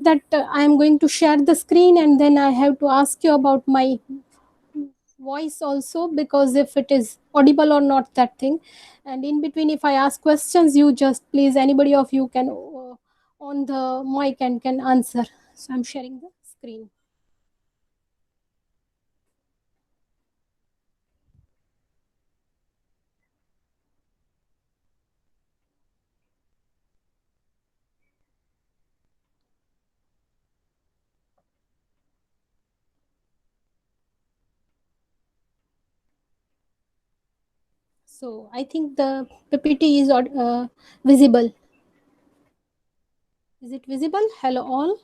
that I am going to share the screen, and then I have to ask you about my voice also, because if it is audible or not, that thing. And in between, if I ask questions, you just please, anybody of you can on the mic and can answer. So I'm sharing the screen. So I think the PPT is visible. Is it visible? Hello all.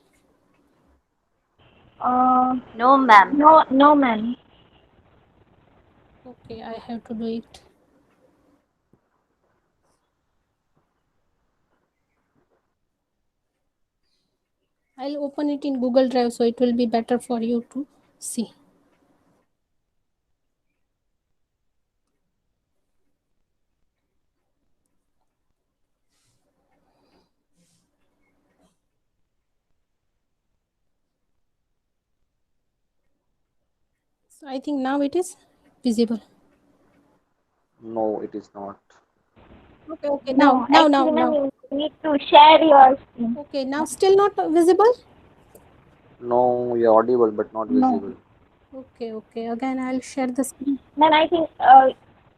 No, ma'am. No, ma'am. Okay, I have to do it. I'll open it in Google Drive, so it will be better for you to see. So I think now it is visible. No, it is not. Okay, okay. Now, No, now, now, actually, ma'am, now. you need to share your screen. Okay, now Yeah. still not visible? No, you're audible but not No, visible. Okay, okay. Again, I'll share the screen. ma'am, I think,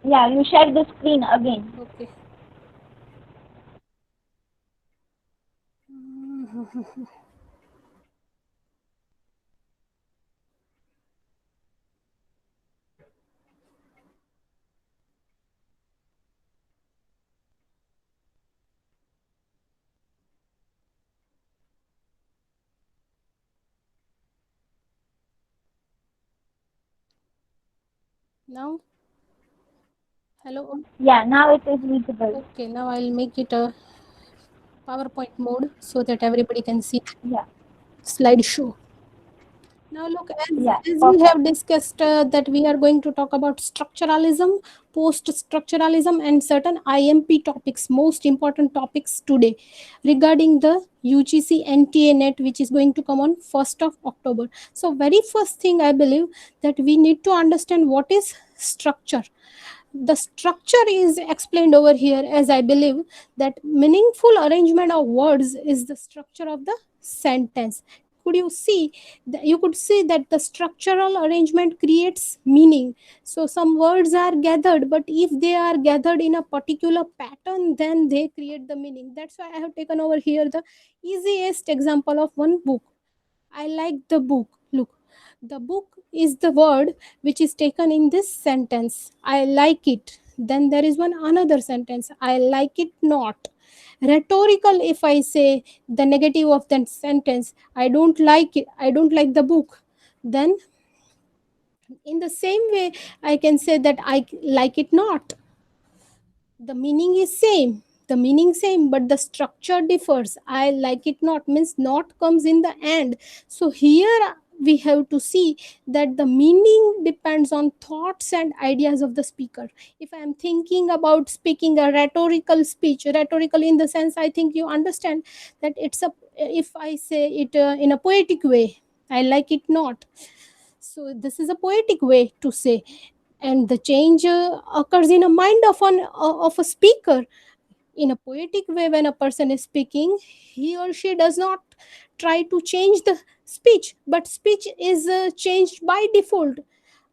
yeah, you share the screen again. Okay. Now, hello. Yeah, now it is visible. Okay, now I'll make it a PowerPoint mode so that everybody can see Yeah, slideshow. Now look, yeah, as we perfect. have discussed that we are going to talk about structuralism, post-structuralism, and certain IMP topics, most important topics today regarding the UGC NTA net, which is going to come on 1st of October. So very first thing I believe that we need to understand what is structure. The structure is explained over here, as I believe that meaningful arrangement of words is the structure of the sentence. Could you see that? You could see that the structural arrangement creates meaning. So some words are gathered, but if they are gathered in a particular pattern, then they create the meaning. That's why I have taken over here the easiest example of one book. I like the book. Look, the book is the word which is taken in this sentence. I like it. Then there is one another sentence. I like it not. Rhetorical, if I say the negative of that sentence, I don't like it. I don't like the book. Then in the same way, I can say that I like it not. The meaning is same, the meaning same, but the structure differs. I like it not means not comes in the end. So here we have to see that the meaning depends on thoughts and ideas of the speaker. If I am thinking about speaking a rhetorical speech, rhetorical in the sense, I think you understand that it's a, if I say it in a poetic way, I like it not. So this is a poetic way to say, and the change occurs in a mind of a speaker. In a poetic way, when a person is speaking, he or she does not try to change the speech, but speech is changed by default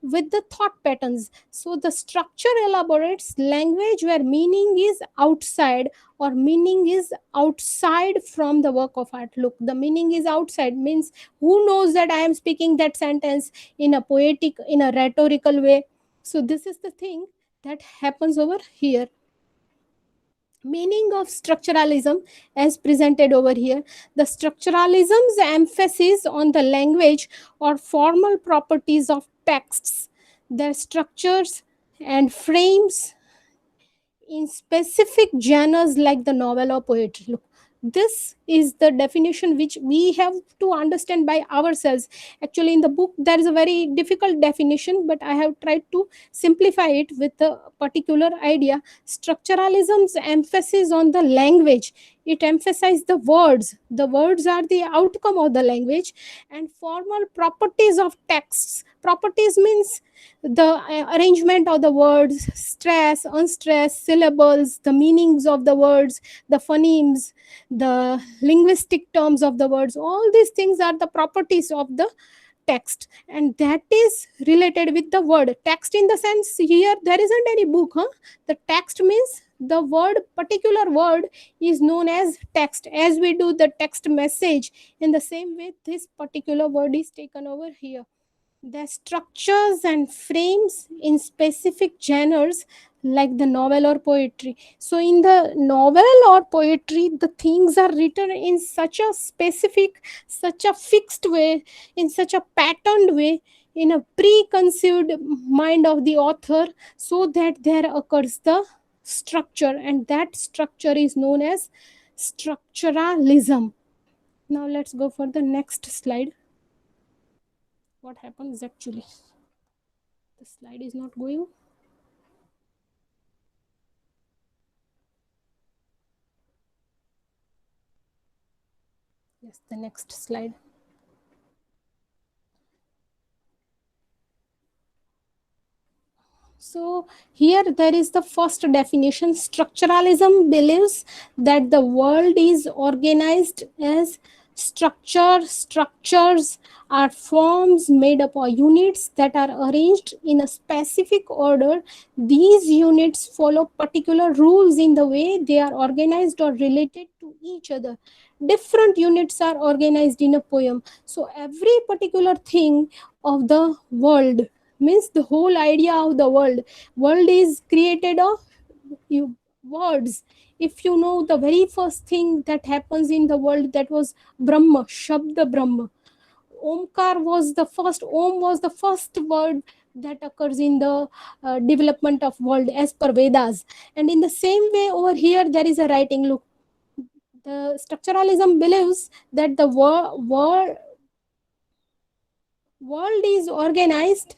with the thought patterns. So the structure elaborates language where meaning is outside, or meaning is outside from the work of art. Look, the meaning is outside means who knows that I am speaking that sentence in a poetic, in a rhetorical way. So this is the thing that happens over here. Meaning of structuralism as presented over here: the structuralism's emphasis on the language or formal properties of texts, their structures and frames in specific genres like the novel or poetry. Look, This is the definition which we have to understand by ourselves. Actually, in the book, there is a very difficult definition, but I have tried to simplify it with a particular idea. Structuralism's emphasis on the language. It emphasizes the words. The words are the outcome of the language, and formal properties of texts. Properties means the arrangement of the words, stress, unstressed, syllables, the meanings of the words, the phonemes, the linguistic terms of the words. All these things are the properties of the text, and that is related with the word. Text in the sense here there isn't any book, huh? The text means the word, particular word is known as text. As we do the text message, in the same way this particular word is taken over here. The structures and frames in specific genres like the novel or poetry. So in the novel or poetry, the things are written in such a specific, such a fixed way, in such a patterned way, in a preconceived mind of the author, so that there occurs the structure, and that structure is known as structuralism. Now let's go for the next slide. What happens actually? The slide is not going. Yes, the next slide. So here there is the first definition. Structuralism believes that the world is organized as structure. Structures are forms made up of units that are arranged in a specific order. These units follow particular rules in the way they are organized or related to each other. Different units are organized in a poem. So every particular thing of the world, means the whole idea of the world is created of words. If you know, the very first thing that happens in the world, that was Brahma, Shabda Brahma. Omkar was the first, Om was the first word that occurs in the development of world as per Vedas. And in the same way over here there is a writing. Look, the structuralism believes that the world is organized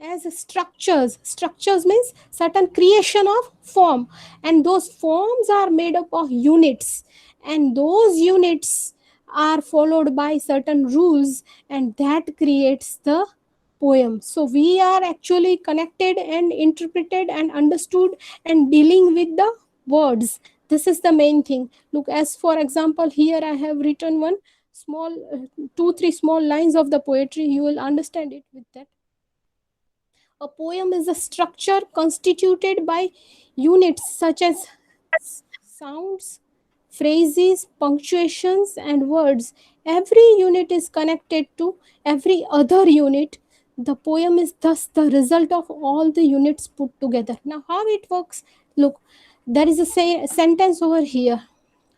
as structures. Structures means certain creation of form, and those forms are made up of units, and those units are followed by certain rules, and that creates the poem. So we are actually connected and interpreted and understood and dealing with the words. This is the main thing. Look, as for example, here I have written one small 2 3 small lines of the poetry. You will understand it with that. A poem is a structure constituted by units such as sounds, phrases, punctuations, and words. Every unit is connected to every other unit. The poem is thus the result of all the units put together. Now, how it works? Look, there is a sentence over here.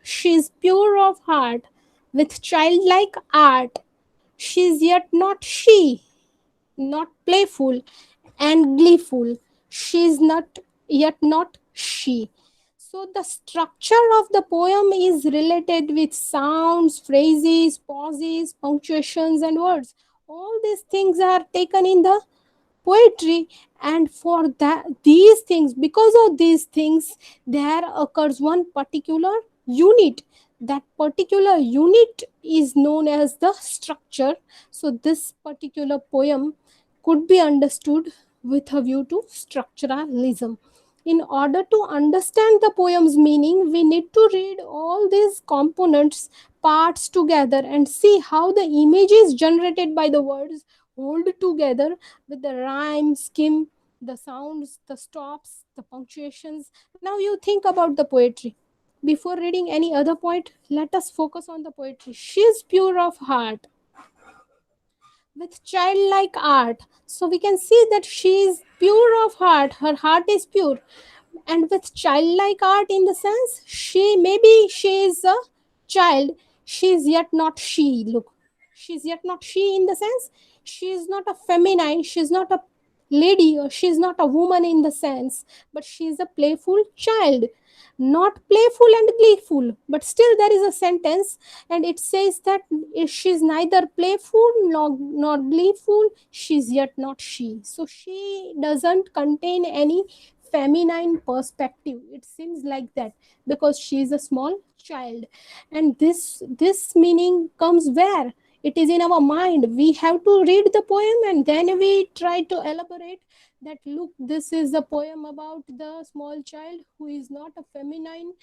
She is pure of heart, with childlike art. She is yet not she, not playful and gleeful. She is not yet not she. So the structure of the poem is related with sounds, phrases, pauses, punctuations, and words. All these things are taken in the poetry, and for that, these things, because of these things, there occurs one particular unit. That particular unit is known as the structure. So this particular poem could be understood with a view to structuralism. In order to understand the poem's meaning, we need to read all these components, parts together, and see how the images generated by the words hold together with the rhyme, skim, the sounds, the stops, the punctuations. Now you think about the poetry. Before reading any other point, let us focus on the poetry. She is pure of heart, with childlike art. So we can see that she is pure of heart. Her heart is pure. And with childlike art, in the sense, she is a child. She is yet not she. Look, she is yet not she in the sense, she is not a feminine, she is not a lady, or she is not a woman in the sense, but she is a playful child. not playful and gleeful, but still there is a sentence, and it says that she's neither playful nor gleeful, she's yet not she. So she doesn't contain any feminine perspective, it seems like that, because she is a small child. And this meaning comes where? It is in our mind. We have to read the poem and then we try to elaborate that, look, this is a poem about the small child who is not a feminine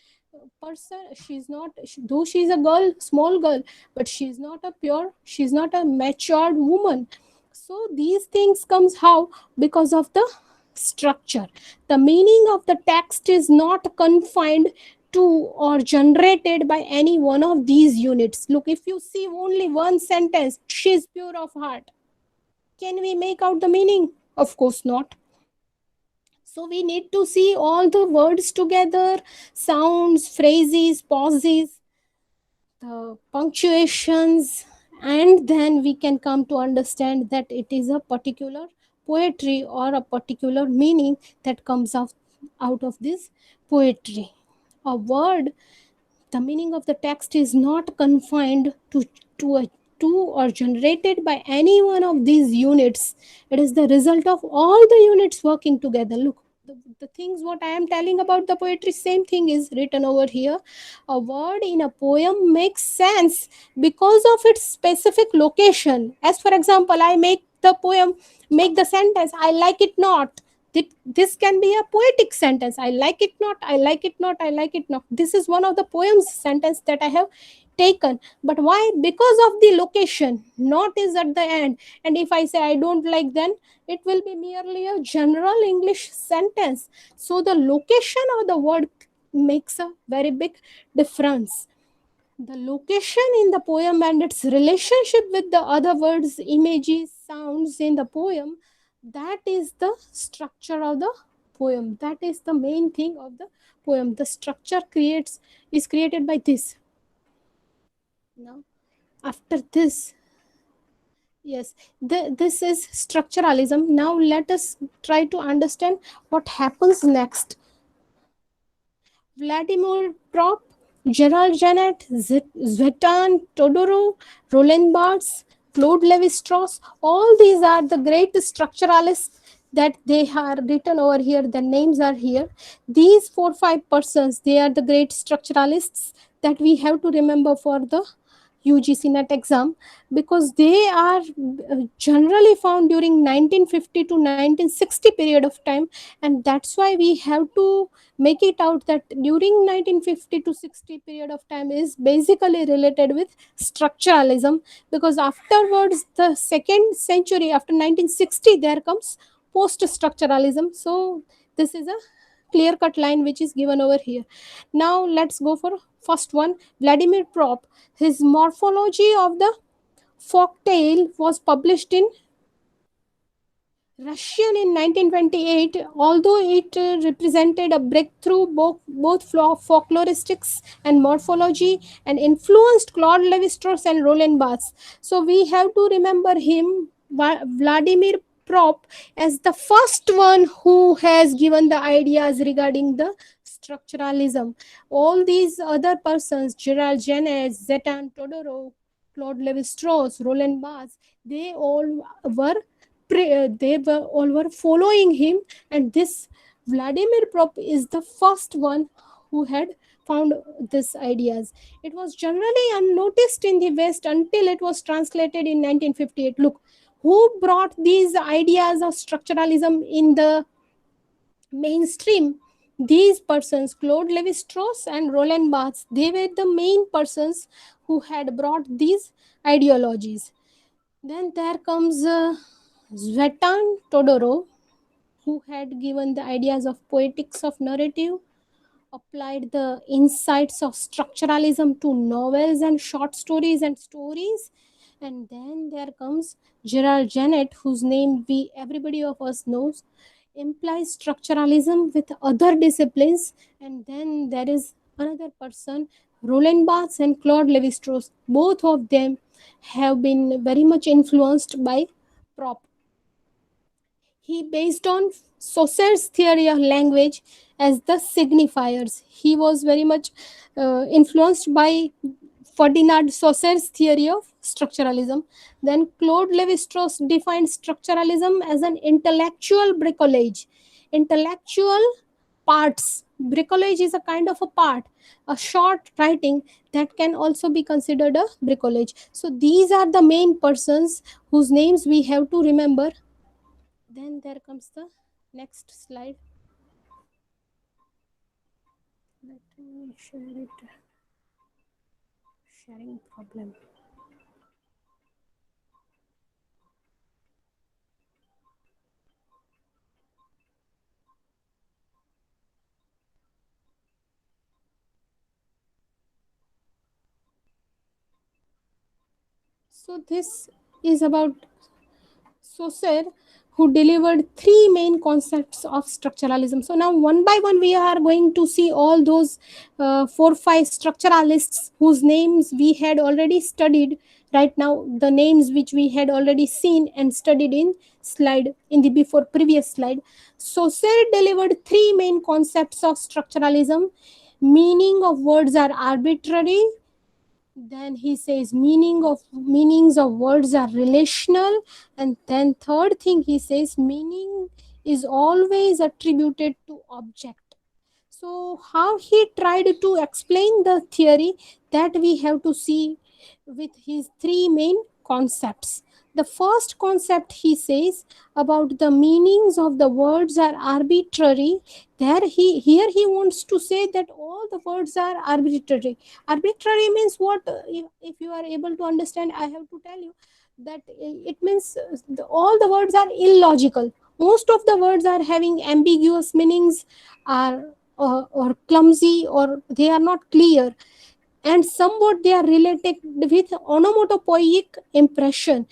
person. She's not, though she's a girl, small girl, but she's not a pure, she's not a matured woman. So these things comes how? Because of the structure. The meaning of the text is not confined to or generated by any one of these units. Look, if you see only one sentence, she's pure of heart, can we make out the meaning? Of course not. So we need to see all the words together, sounds, phrases, pauses, the punctuations, and then we can come to understand that it is a particular poetry or a particular meaning that comes out of this poetry. A word, the meaning of the text is not confined to a to or generated by any one of these units. It is the result of all the units working together. Look, the things what I am telling about the poetry, same thing is written over here. A word in a poem makes sense because of its specific location. As for example, I make the poem, make the sentence, I like it not. This can be a poetic sentence. I like it not, I like it not, I like it not. This is one of the poem's sentence that I have taken. But why? Because of the location. Not is at the end. And if I say I don't like, then it will be merely a general English sentence. So the location of the word makes a very big difference. The location in the poem and its relationship with the other words, images, sounds in the poem, that is the structure of the poem. That is the main thing of the poem. The structure is created by this. Now, after this, yes, this is structuralism. Now let us try to understand what happens next. Vladimir Prop, Gerald Janet, Zvetan Todorov, Roland Barthes, Claude Lévi-Strauss, all these are the great structuralists that they are written over here. The names are here. These 4-5 persons, they are the great structuralists that we have to remember for the UGC NET exam, because they are generally found during 1950 to 1960 period of time, and that's why we have to make it out that during 1950 to 60 period of time is basically related with structuralism, because afterwards the second century after 1960 there comes post structuralism. So this is a clear cut line which is given over here. Now let's go for first one, Vladimir Prop. His Morphology of the Folktale was published in Russian in 1928, although it represented a breakthrough both folkloristics and morphology, and influenced Claude Lévi-Strauss and Roland Barthes. So we have to remember him, Vladimir Prop, as the first one who has given the ideas regarding the structuralism. All these other persons, Gerald Janet, Zvetan Todorov, Claude Lévi-Strauss, Roland Barthes, they all were following him, and this Vladimir Prop is the first one who had found these ideas. It was generally unnoticed in the West until it was translated in 1958. Look, who brought these ideas of structuralism in the mainstream? These persons, Claude Lévi-Strauss and Roland Barthes, they were the main persons who had brought these ideologies. Then there comes Zvetan Todorov, who had given the ideas of poetics of narrative, applied the insights of structuralism to novels and short stories and stories. And then there comes Gerald Janet, whose name everybody of us knows, implies structuralism with other disciplines. And then there is another person, Roland Barthes and Claude Lévi-Strauss. Both of them have been very much influenced by Prop. He based on Saussure's theory of language as the signifiers. He was very much influenced by Ferdinand Saussure's theory of structuralism. Then Claude Lévi-Strauss defined structuralism as an intellectual bricolage. Intellectual parts. Bricolage is a kind of a part, a short writing that can also be considered a bricolage. So these are the main persons whose names we have to remember. Then there comes the next slide. Let me share it. Sharing problem. So this is about Saussure, who delivered three main concepts of structuralism. So now one by one we are going to see all those 4 5 structuralists whose names we had already studied. Right now the names which we had already seen and studied in the before previous slide. Saussure delivered three main concepts of structuralism. Meaning of words are arbitrary. Then he says meanings of words are relational. And then third thing he says, meaning is always attributed to object. So how he tried to explain the theory, that we have to see with his three main concepts. The first concept he says about the meanings of the words are arbitrary. Here he wants to say that all the words are arbitrary. Arbitrary means what? If you are able to understand, I have to tell you that it means all the words are illogical. Most of the words are having ambiguous meanings, are or clumsy, or they are not clear, and somewhat they are related with onomatopoeic impression,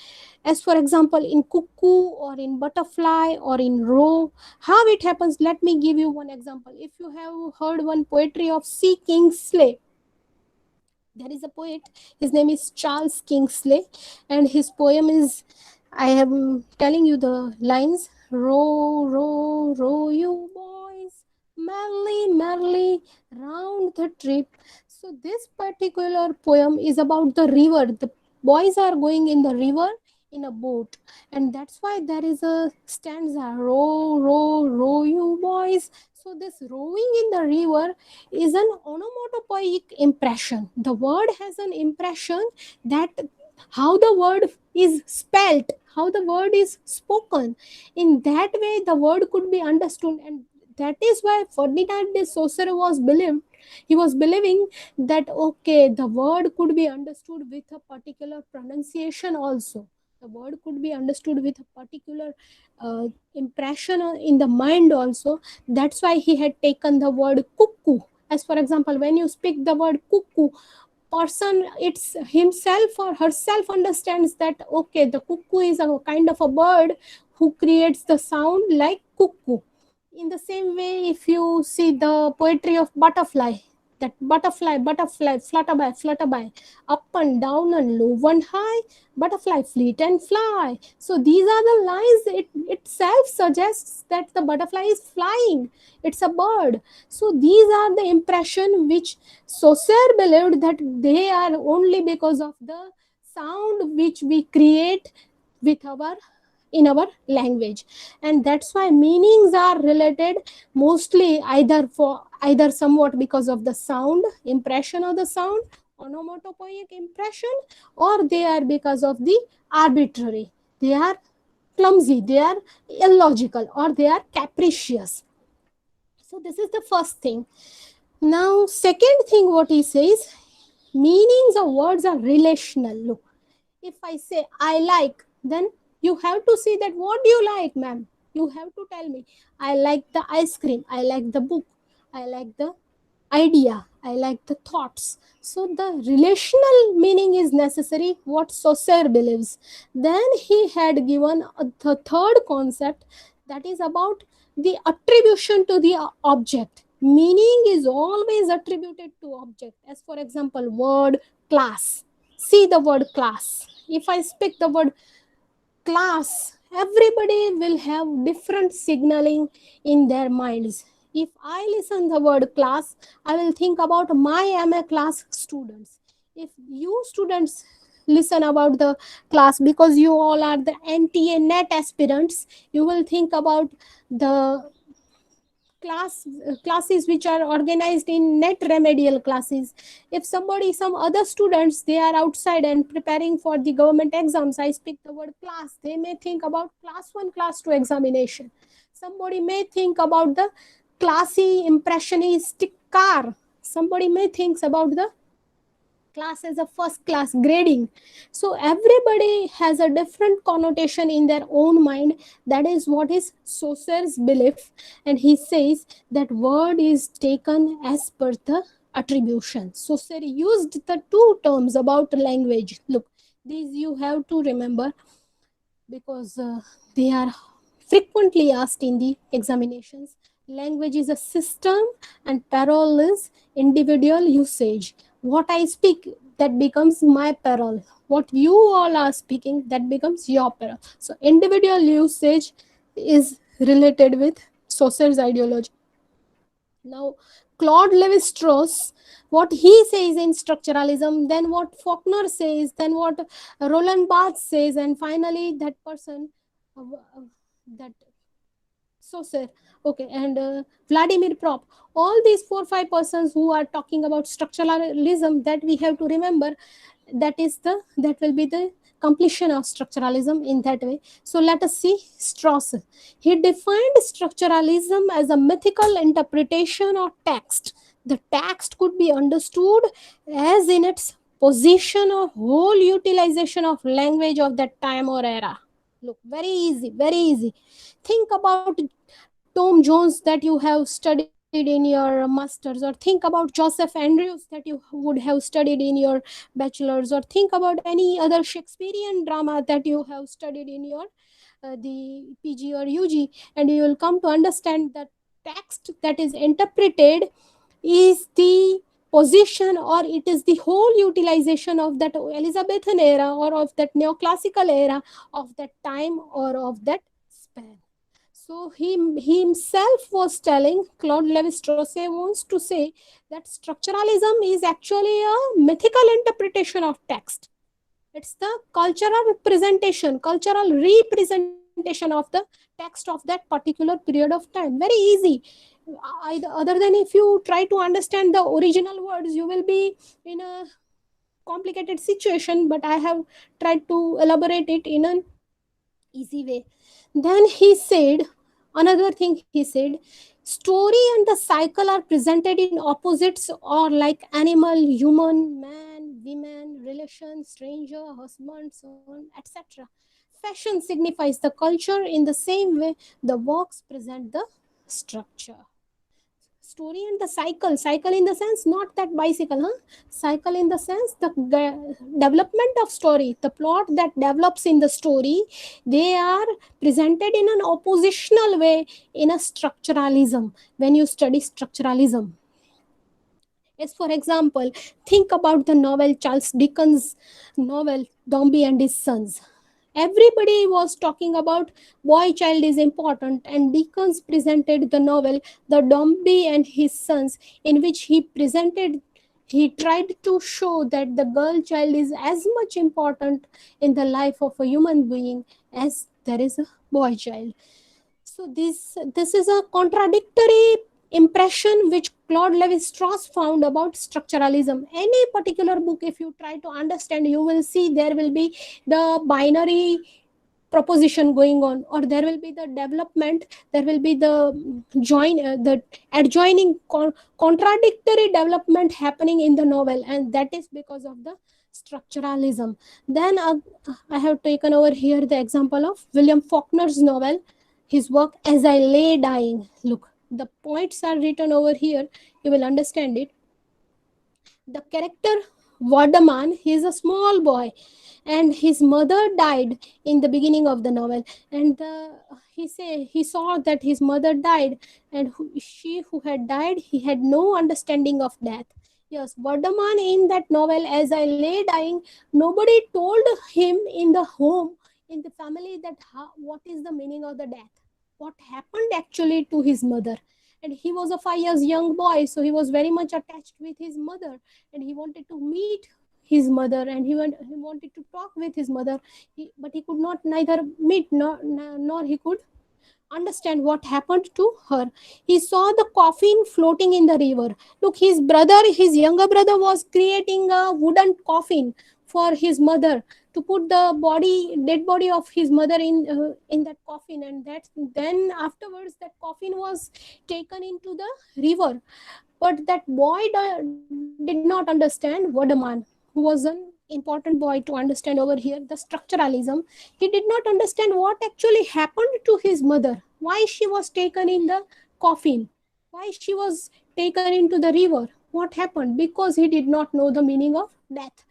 as for example in cuckoo or in butterfly or in row. How it happens, let me give you one example. If you have heard one poetry of C Kingsley, there is a poet, his name is Charles Kingsley, and his poem is, I am telling you the lines: row row row you boys merrily merrily round the trip. So this particular poem is about the river. The boys are going in the river in a boat, and that's why there is a stanza: row row row you boys. So this rowing in the river is an onomatopoeic impression. The word has an impression, that how the word is spelt, how the word is spoken, in that way the word could be understood. And that is why Ferdinand de Saussure was believing that okay, the word could be understood with a particular pronunciation also. The word could be understood with a particular impression in the mind also. That's why he had taken the word cuckoo. As for example, when you speak the word cuckoo, person it's himself or herself understands that okay, the cuckoo is a kind of a bird who creates the sound like cuckoo. In the same way, if you see the poetry of butterfly, that butterfly flutter by, up and down and low and high, butterfly fleet and fly. So these are the lines. It itself suggests that the butterfly is flying, it's a bird. So these are the impression which Saussure believed that they are only because of the sound which we create with our in our language. And that's why meanings are related mostly either somewhat because of the sound, impression of the sound, onomatopoeic impression, or they are because of the arbitrary. They are clumsy, they are illogical, or they are capricious. So this is the first thing. Now second thing what he says, meanings of words are relational. Look, if I say I like, then you have to see that what do you like, ma'am? You have to tell me. I like the ice cream, I like the book, I like the idea, I like the thoughts. So the relational meaning is necessary, what Saussure believes. Then he had given the third concept, that is about the attribution to the object. Meaning is always attributed to object. As for example, word class. See the word class. If I speak the word class everybody will have different signaling in their minds. If I listen the word class, I will think about my MA class students. If you students listen about the class, because you all are the NTA net aspirants, you will think about the classes which are organized in net remedial classes. If somebody, some other students, they are outside and preparing for the government exams, I speak the word class, they may think about class 1 class 2 examination. Somebody may think about the classy impressionistic car. Somebody may think about the class as a first class grading. So everybody has a different connotation in their own mind. That is what is Saussure's belief. And he says that word is taken as per the attribution. Saussure used the two terms about language. Look, these you have to remember, because they are frequently asked in the examinations. Language is a system and parole is individual usage. What I speak, that becomes my parole. What you all are speaking, that becomes your parole. So individual usage is related with Saussure's ideology. Now, Claude Lévi-Strauss, what he says in structuralism, then what Faulkner says, then what Roland Barthes says, and finally that person, that Saussure, okay, and Vladimir Prop. All these 4 5 persons who are talking about structuralism, that we have to remember, that will be the completion of structuralism in that way. So let us see Strauss. He defined structuralism as a mythical interpretation of text. The text could be understood as in its position or whole utilization of language of that time or era. Look, very easy, very easy. Think about Tom Jones that you have studied in your masters, or think about Joseph Andrews that you would have studied in your bachelor's, or think about any other Shakespearean drama that you have studied in your the PG or UG, and you will come to understand that text that is interpreted is the position, or it is the whole utilization of that Elizabethan era or of that neoclassical era of that time or of that span. So he himself was telling, Claude Lévi-Strauss wants to say that structuralism is actually a mythical interpretation of text. It's the cultural representation of the text of that particular period of time. Very easy. Other than if you try to understand the original words, you will be in a complicated situation, but I have tried to elaborate it in an easy way. Then he said, another thing he said, story and the cycle are presented in opposites, or like animal, human, man, women, relation, stranger, husband, son, etc. Fashion signifies the culture. In the same way, the works present the structure. Story and the cycle in the sense, not that bicycle, cycle in the sense, the development of story, the plot that develops in the story, they are presented in an oppositional way in a structuralism, when you study structuralism. As for example, think about the novel, Charles Dickens novel Dombey and His Sons. Everybody was talking about boy child is important, and Dickens presented the novel The Dombey and His Sons, in which he tried to show that the girl child is as much important in the life of a human being as there is a boy child. So this is a contradictory impression which Claude Lévi-Strauss found about structuralism. Any particular book, if you try to understand, you will see there will be the binary proposition going on, or there will be the development, there will be the adjoining contradictory development happening in the novel, and that is because of the structuralism. Then I have taken over here the example of William Faulkner's novel, his work As I Lay Dying. Look, the points are written over here, you will understand it. The character Vardaman, he is a small boy, and his mother died in the beginning of the novel, and he saw that his mother died, and she who had died, he had no understanding of death. Yes, Vardaman in that novel, As I Lay Dying, nobody told him in the home, in the family that what is the meaning of the death, what happened actually to his mother. And he was a 5 years young boy, so he was very much attached with his mother, and he wanted to meet his mother, and he wanted to talk with his mother. But he could not neither meet nor he could understand what happened to her. He saw the coffin floating in the river. Look, his younger brother, was creating a wooden coffin for his mother, to put the dead body of his mother in that coffin, and then afterwards that coffin was taken into the river. But that boy did not understand. Wadaman, who was an important boy to understand over here the structuralism, he did not understand what actually happened to his mother, why she was taken in the coffin, why she was taken into the river, what happened, because he did not know the meaning of death.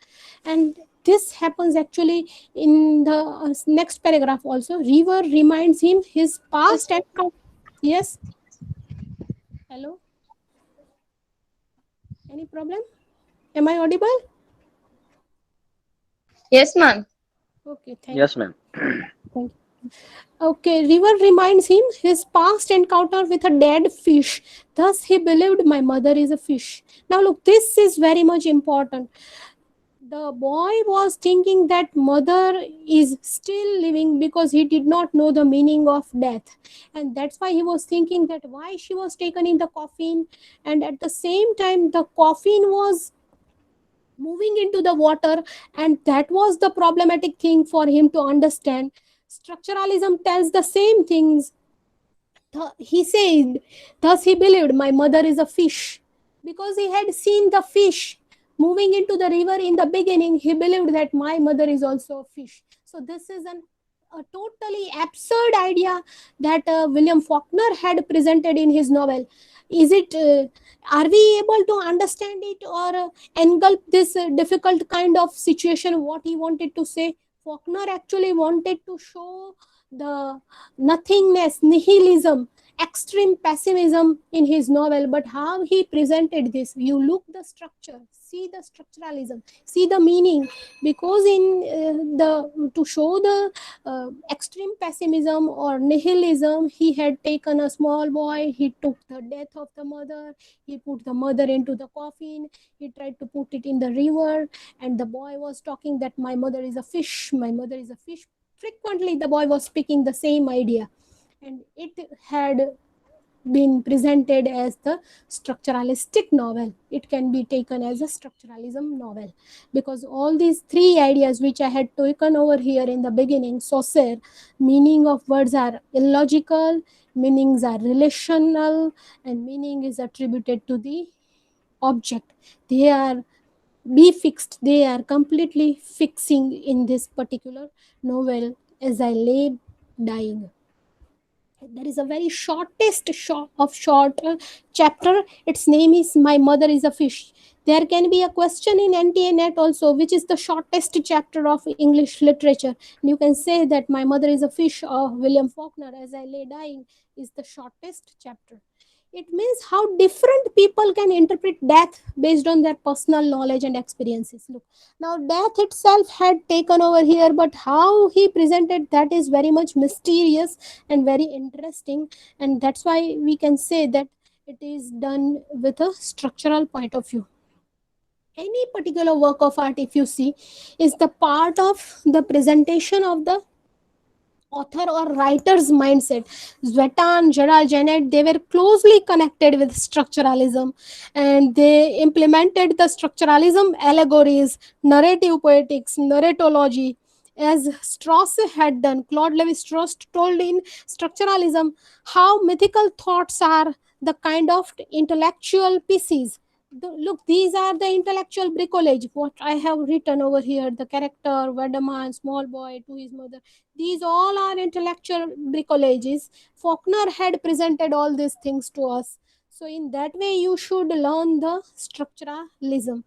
And this happens actually in the next paragraph also. River reminds him his past and yes. Hello, any problem? Am I audible? Yes, ma'am. Okay, Yes, ma'am. thank you. Okay, River reminds him his past encounter with a dead fish. Thus, he believed my mother is a fish. Now, look, this is very much important. The boy was thinking that mother is still living because he did not know the meaning of death, and that's why he was thinking that why she was taken in the coffin. And at the same time, the coffin was moving into the water, and that was the problematic thing for him to understand. Structuralism tells the same things. He said, thus he believed my mother is a fish. Because he had seen the fish moving into the river in the beginning, he believed that my mother is also a fish. So this is a totally absurd idea that William Faulkner had presented in his novel. Is it? Are we able to understand it, or engulf this difficult kind of situation? What he wanted to say, Faulkner actually wanted to show the nothingness, nihilism, extreme pessimism in his novel. But how he presented this, you look the structure, see the structuralism, see the meaning. Because in the to show the extreme pessimism or nihilism, he had taken a small boy, he took the death of the mother, he put the mother into the coffin, he tried to put it in the river, and the boy was talking that my mother is a fish, my mother is a fish. Frequently the boy was speaking the same idea, and it had been presented as the structuralistic novel. It can be taken as a structuralism novel, because all these three ideas which I had taken over here in the beginning, Saussure, meaning of words are illogical, meanings are relational, and meaning is attributed to the object. They are be fixed, they are completely fixing in this particular novel. As I lay dying, there is a very shortest short chapter. Its name is my mother is a fish. There can be a question in NTA-NET also, which is the shortest chapter of English literature. And you can say that my mother is a fish of William Faulkner, as I lay dying, is the shortest chapter. It means how different people can interpret death based on their personal knowledge and experiences. Look, now death itself had taken over here, but how he presented that is very much mysterious and very interesting. And that's why we can say that it is done with a structural point of view. Any particular work of art, if you see, is the part of the presentation of the author or writer's mindset. Zwetan, Gerald Janet, they were closely connected with structuralism, and they implemented the structuralism allegories, narrative poetics, narratology, as Strauss had done. Claude Levi-Strauss told in structuralism how mythical thoughts are the kind of intellectual pieces. Look, these are the intellectual bricolage. What I have written over here, the character, Vadaman, small boy to his mother, these all are intellectual bricolages. Faulkner had presented all these things to us. So, in that way, you should learn the structuralism.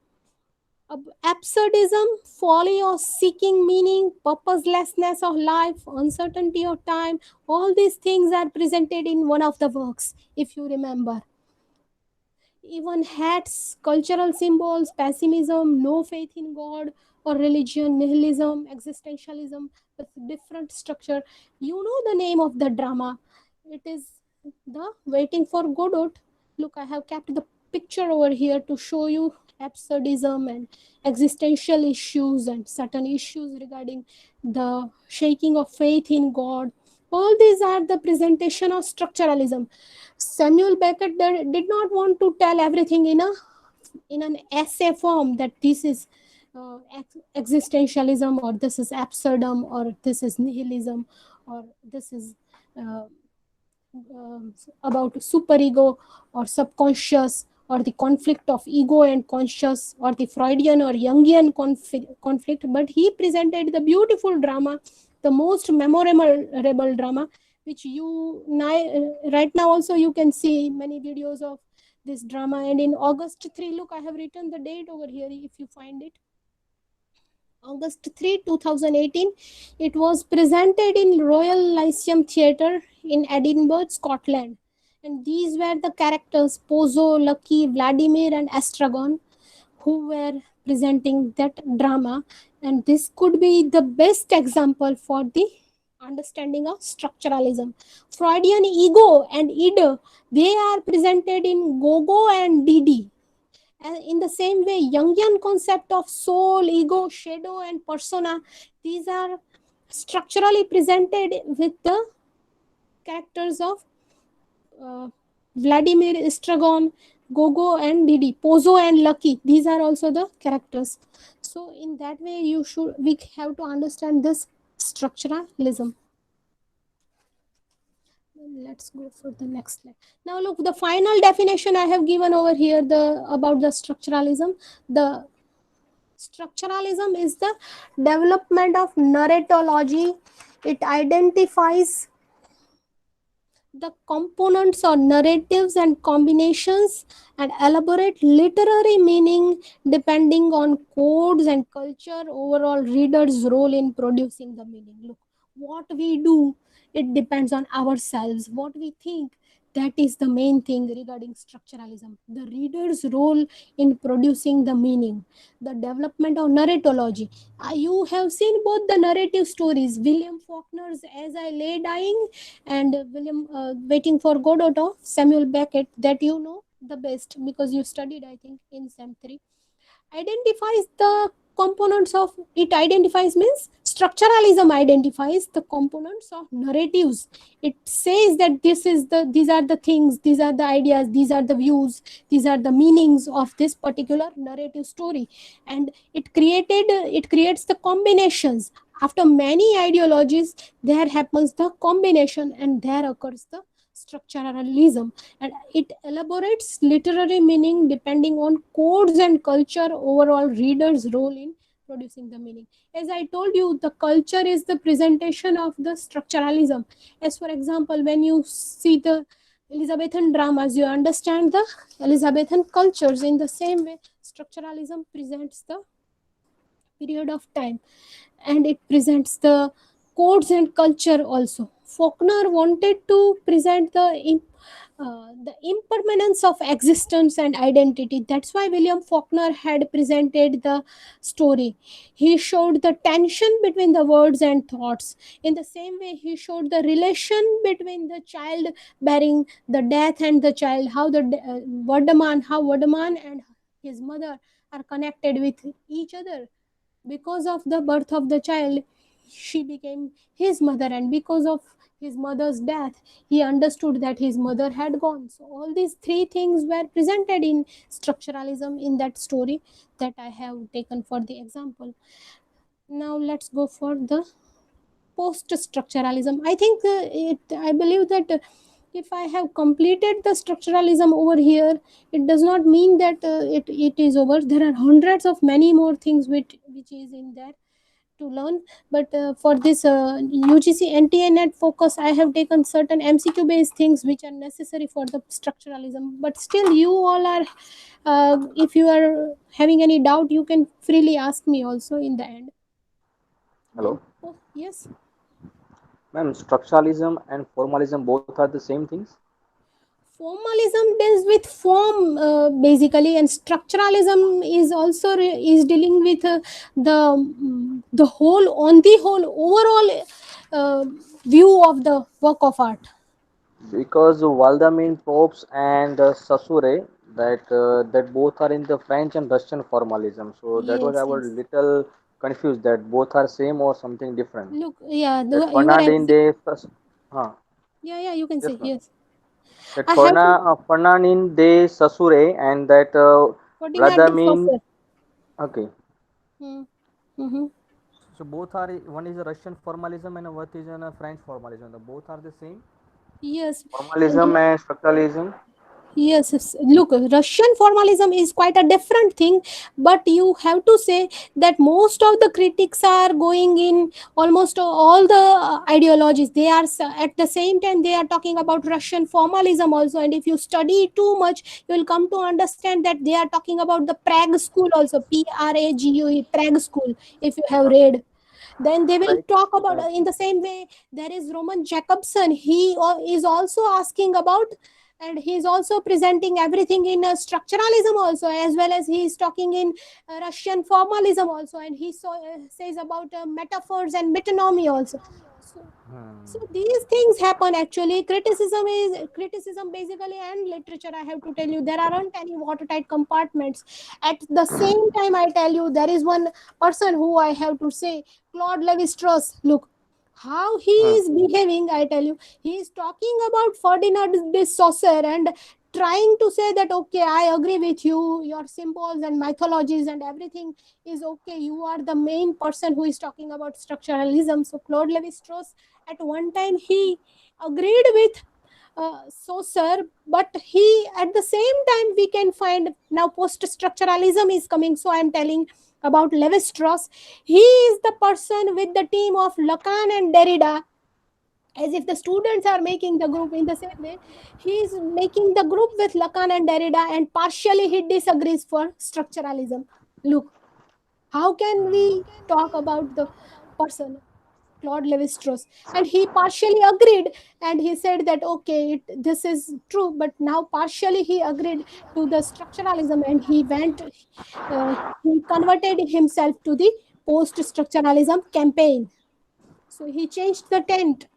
Absurdism, folly or seeking meaning, purposelessness of life, uncertainty of time, all these things are presented in one of the works, if you remember. Even hats, cultural symbols, pessimism, no faith in God, or religion, nihilism, existentialism with different structure. You know the name of the drama. It is the Waiting for Godot. Look, I have kept the picture over here to show you absurdism and existential issues and certain issues regarding the shaking of faith in God. All these are the presentation of structuralism. Samuel Beckett did not want to tell everything in an essay form that this is existentialism, or this is absurdum, or this is nihilism, or this is uh, about superego or subconscious, or the conflict of ego and conscious, or the Freudian or Jungian conflict. But he presented the beautiful drama, the most memorable drama, which right now also you can see many videos of this drama. And in August 3, look, I have written the date over here if you find it. August 3, 2018, it was presented in Royal Lyceum Theatre in Edinburgh, Scotland. And these were the characters Pozo, Lucky, Vladimir, and Estragon who were presenting that drama. And this could be the best example for the understanding of structuralism. Freudian ego and id, they are presented in Gogo and Didi. And in the same way, Jungian concept of soul, ego, shadow, and persona, these are structurally presented with the characters of uh, Vladimir, Estragon, Gogo, and Didi, Pozo, and Lucky. These are also the characters. So in that way, we have to understand this structuralism. Let's go for the next slide. Now look, the final definition I have given over here, the about the structuralism. The structuralism is the development of narratology. It identifies the components or narratives and combinations and elaborate literary meaning depending on codes and culture, overall reader's role in producing the meaning. Look, what we do, it depends on ourselves. What we think, that is the main thing regarding structuralism. The reader's role in producing the meaning, the development of narratology. You have seen both the narrative stories, William Faulkner's As I Lay Dying and William Waiting for Godot of Samuel Beckett, that you know the best because you studied, I think, in Sem 3. Identifies the components of it. Identifies means structuralism identifies the components of narratives. It says that these are the things, these are the ideas, these are the views, these are the meanings of this particular narrative story. And it creates the combinations. After many ideologies, there happens the combination, and there occurs the structuralism. And it elaborates literary meaning depending on codes and culture, overall reader's role in producing the meaning. As I told you, the culture is the presentation of the structuralism. As for example, when you see the Elizabethan dramas, you understand the Elizabethan cultures. In the same way, structuralism presents the period of time, and it presents the codes and culture also. Faulkner wanted to present the impermanence of existence and identity. That's why William Faulkner had presented the story. He showed the tension between the words and thoughts. In the same way, he showed the relation between the child bearing the death and the child, how Vardaman and his mother are connected with each other. Because of the birth of the child, she became his mother, and because of his mother's death, he understood that his mother had gone. So all these three things were presented in structuralism in that story that I have taken for the example. Now let's go for the post structuralism. I think I believe that if I have completed the structuralism over here, it does not mean that it is over. There are hundreds of many more things which is in there to learn. But for this UGC NTA net focus, I have taken certain MCQ based things which are necessary for the structuralism. But still, you all are, if you are having any doubt, you can freely ask me also in the end. Hello, Then, oh, yes. ma'am. Structuralism and formalism both are the same things. Formalism deals with form basically, and structuralism is also is dealing with the whole, on the whole, overall view of the work of art. Because Valdamin Probst and Saussure, that both are in the French and Russian formalism. So that was I Yes, was yes. little confused that both are same or something different. Look, yeah, That you are Fernandin de yeah, yeah, you can yes say ma'am. yes. That I have to Fernandin de Saussure and that Ferdinand de Vladimir. Saussure. Okay. Hmm. Mm-hmm. So both are, one is a Russian formalism and what is a French formalism. The both are the same. Yes, and Formalism and structuralism. yes, yes. Look, Russian formalism is quite a different thing, but you have to say that most of the critics are going in almost all the ideologies. They are at the same time they are talking about Russian formalism also, and if you study too much, you will come to understand that they are talking about the Prague school also, Prague, Prague school. If you have read, then they will Right. talk about Right. in the same way. There is Roman Jacobson. He is also asking about, and he's also presenting everything in structuralism also, as well as he is talking in Russian formalism also, and he says about metaphors and metonymy also. So these things happen actually. Criticism basically, and literature, I have to tell you, there aren't any watertight compartments. At the same time, I tell you, there is one person who I have to say, Claude Levi-Strauss. Look how he Hmm. is behaving. I tell you, he is talking about Ferdinand de Saussure and trying to say that okay, I agree with you, your symbols and mythologies and everything is okay, you are the main person who is talking about structuralism. So Claude Levi-Strauss, at one time, he agreed with Saussure, but he, at the same time, we can find now post-structuralism is coming. So I am telling about Levi-Strauss. He is the person with the team of Lacan and Derrida, as if the students are making the group. In the same way, he is making the group with Lacan and Derrida, and partially he disagrees for structuralism. Look, how can we talk about the person Claude Levi-Strauss? And he partially agreed, and he said that okay, this is true, but now partially he agreed to the structuralism, and he went, he converted himself to the post-structuralism campaign. So he changed the tent.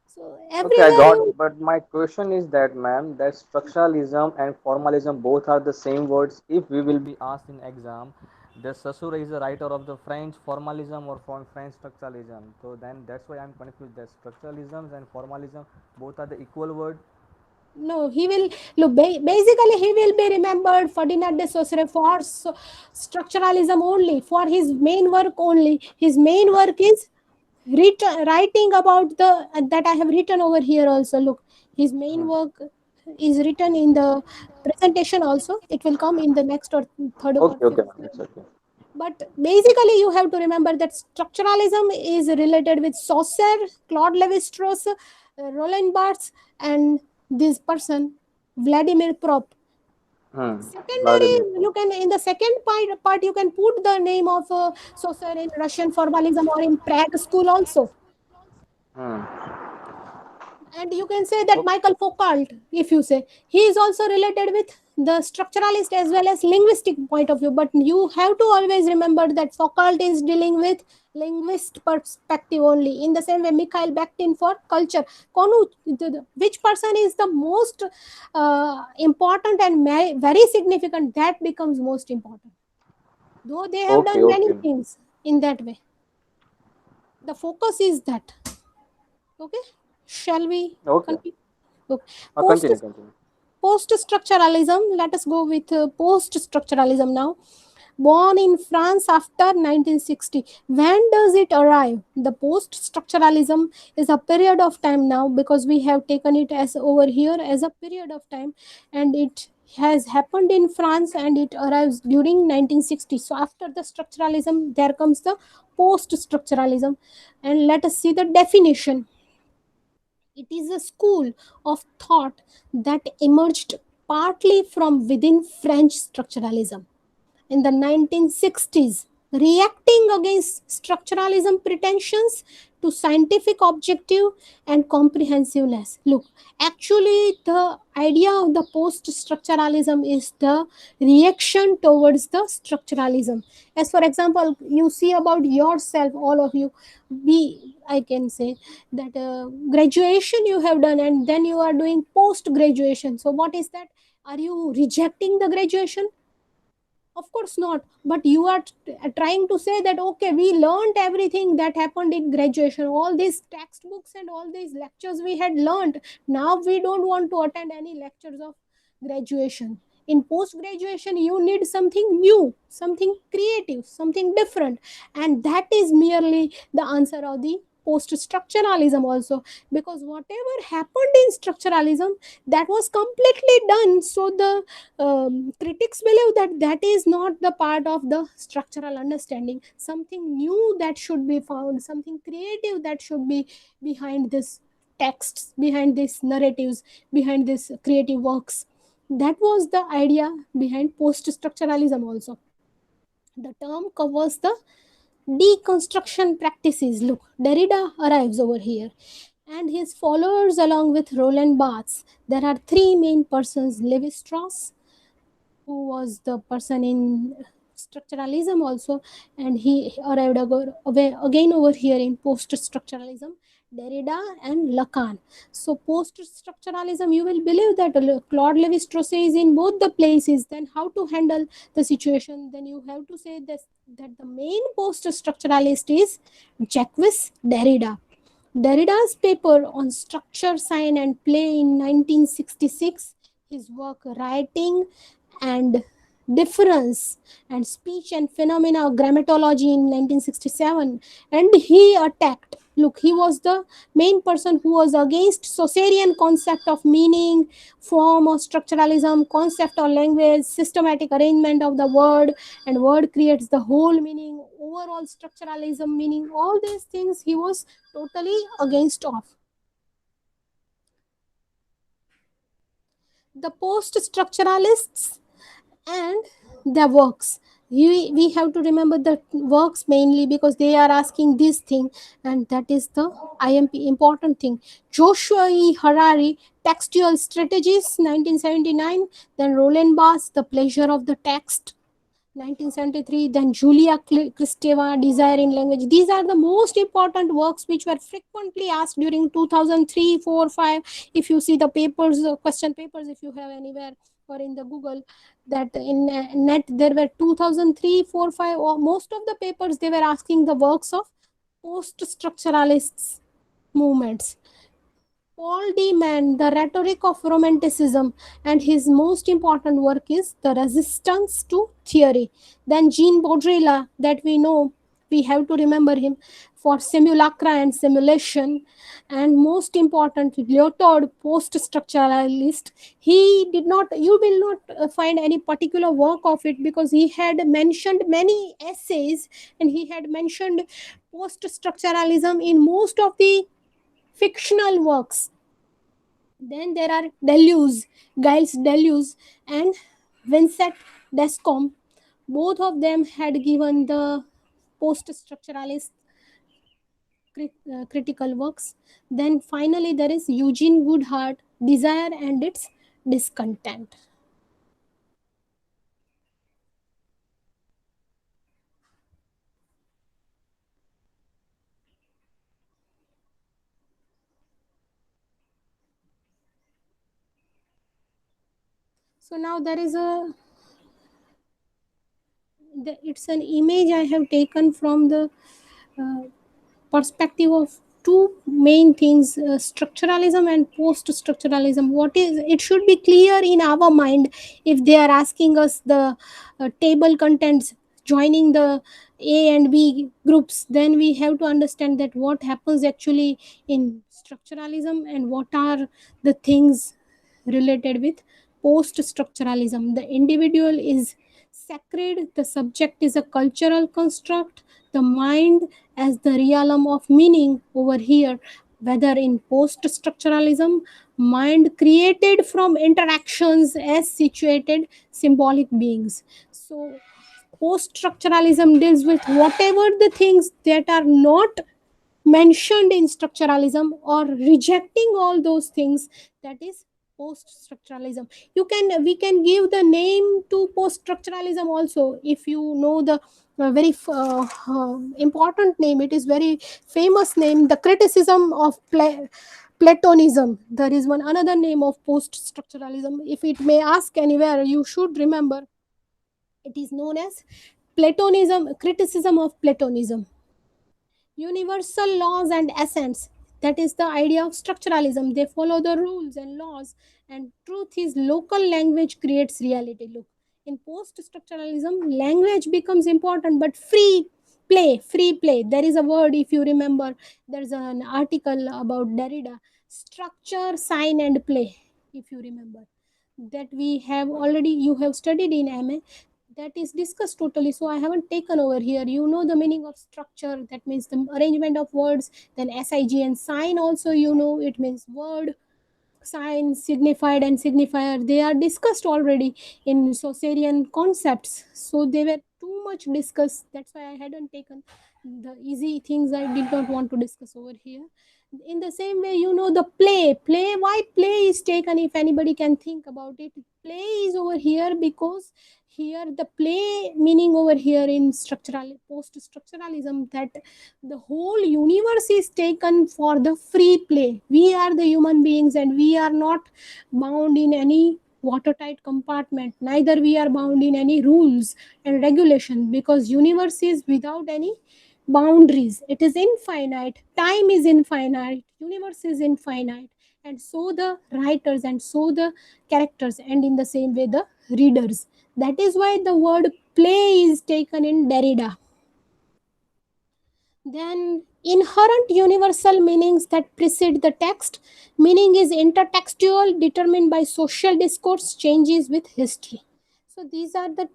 So Okay, I everywhere got. you, But my question is that, ma'am, that structuralism and formalism both are the same words. If we will be asked in exam, the Saussure is a writer of the French formalism or from French structuralism. So then that's why I'm confused. That structuralism and formalism both are the equal word. no, he will look. Basically, he will be remembered Ferdinand de Saussure for structuralism only, for his main work only. His main work is writing about the that I have written over here also. Look, his main Hmm. work is written in the presentation also. It will come in the next or third or Okay, okay, fifth ma'am. slide. It's okay. But basically, you have to remember that structuralism is related with Saussure, Claude Levi-Strauss, Roland Barthes, and this person, Vladimir Prop. Hmm. Secondary, Vladimir. you can in the second part you can put the name of Saussure in Russian formalism or in Prague school also. Hmm. And you can say that Michael Foucault, if you say, he is also related with the structuralist as well as linguistic point of view. But you have to always remember that Foucault is dealing with linguist perspective only. In the same way, Mikhail Bakhtin for culture. Which person is the most important and very significant, that becomes most important. Though they have Okay, done many okay, things in that way. The focus is that. Okay, shall we okay. continue? Okay. Continue, continue. Post structuralism, let us go with post structuralism now. Born in France after 1960. When does it arrive? The post structuralism is a period of time now, because we have taken it as over here as a period of time, and it has happened in France and it arrives during 1960. So after the structuralism, there comes the post structuralism, and let us see the definition. It is a school of thought that emerged partly from within French structuralism in the 1960s. reacting against structuralism pretensions to scientific objective and comprehensiveness. Look, actually, the idea of the post structuralism is the reaction towards the structuralism. As for example, you see about yourself, all of you, I can say that graduation you have done, and then you are doing post graduation. So, what is that? Are you rejecting the graduation? Of course not. But you are trying to say that, okay, we learned everything that happened in graduation, all these textbooks and all these lectures we had learned. Now we don't want to attend any lectures of graduation. In post graduation, you need something new, something creative, something different. And that is merely the answer of the post structuralism also, because whatever happened in structuralism, that was completely done. So the critics believe that that is not the part of the structural understanding. Something new that should be found, something creative that should be behind this texts, behind these narratives, behind these creative works. That was the idea behind post structuralism also. The term covers the deconstruction practices. Look, Derrida arrives over here and his followers along with Roland Barthes. There are three main persons: Levi Strauss, who was the person in structuralism also, and he arrived again over here in post structuralism, Derrida and Lacan. So post structuralism, you will believe that Claude Levi-Strauss is in both the places. Then how to handle the situation? Then you have to say this, that the main post structuralist is Jacques Derrida. Derrida's paper on structure, sign, and play in 1966, his work Writing and Difference and Speech and Phenomena of Grammatology in 1967, and he attacked. Look, he was the main person who was against Saussurian concept of meaning, form or structuralism, concept or language, systematic arrangement of the word, and word creates the whole meaning, overall structuralism meaning, all these things he was totally against of. The post structuralists and their works, we have to remember the works mainly because they are asking this thing, and that is the IMP important thing. Joshua E. Harari, Textual Strategies, 1979. Then Roland Barthes, The Pleasure of the Text, 1973. Then Julia Kristeva, Desire in Language. These are the most important works which were frequently asked during 2003, 4, 5. If you see the papers, question papers, if you have anywhere or in the Google, that in net there were 2003, 4, 5, or most of the papers they were asking the works of post structuralists movements. Paul D. Mann, The Rhetoric of Romanticism, and his most important work is The Resistance to Theory. Then Jean Baudrillard, that we know, we have to remember him for Simulacra and Simulation. And most important, Lyotard, post-structuralist. He did not, you will not find any particular work of it because he had mentioned many essays and he had mentioned post-structuralism in most of the fictional works. Then there are Deleuze, Giles Deleuze, and Vincent Descombe. Both of them had given the post-structuralist critical works. Then finally there is Eugene Goodhart, Desire and its Discontent. So now there is it's an image I have taken from the uh, perspective of two main things, structuralism and post structuralism. What is it should be clear in our mind if they are asking us the table contents joining the A and B groups, then we have to understand that what happens actually in structuralism and what are the things related with post structuralism. The individual is sacred, the subject is a cultural construct, the mind as the realm of meaning over here. Whether in post structuralism, mind created from interactions as situated symbolic beings. So Post-structuralism deals with whatever the things that are not mentioned in structuralism or rejecting all those things. That is post-structuralism. We can give the name to post-structuralism also. If you know the very important name, it is very famous name, the criticism of Platonism. There is one another name of post-structuralism. If it may ask anywhere, you should remember it is known as Platonism, criticism of Platonism. Universal laws and essence. That is the idea of structuralism. They follow the rules and laws, and truth is local language creates reality. Look, in post structuralism, language becomes important, but free play. There is a word, if you remember, there's an article about Derrida, structure, sign, and play. If you remember, that we have already, you have studied in MA, that is discussed totally, so I haven't taken over here. You know the meaning of structure, that means the arrangement of words. Then sig and sign also, you know, it means word, sign, signified and signifier, they are discussed already in Saussurian concepts, so they were too much discussed. That's why I hadn't taken the easy things. I did not want to discuss over here. In the same way, you know, the play, why play is taken, if anybody can think about it. Play is over here because here the play meaning over here in structural post structuralism, that the whole universe is taken for the free play. We are the human beings and we are not bound in any watertight compartment, neither we are bound in any rules and regulation, because universe is without any boundaries. It is infinite, time is infinite, universe is infinite, and so the writers and so the characters, and in the same way the readers. That is why the word play is taken in Derrida. Then inherent universal meanings that precede the text. Meaning is intertextual, determined by social discourse, changes with history. So these are the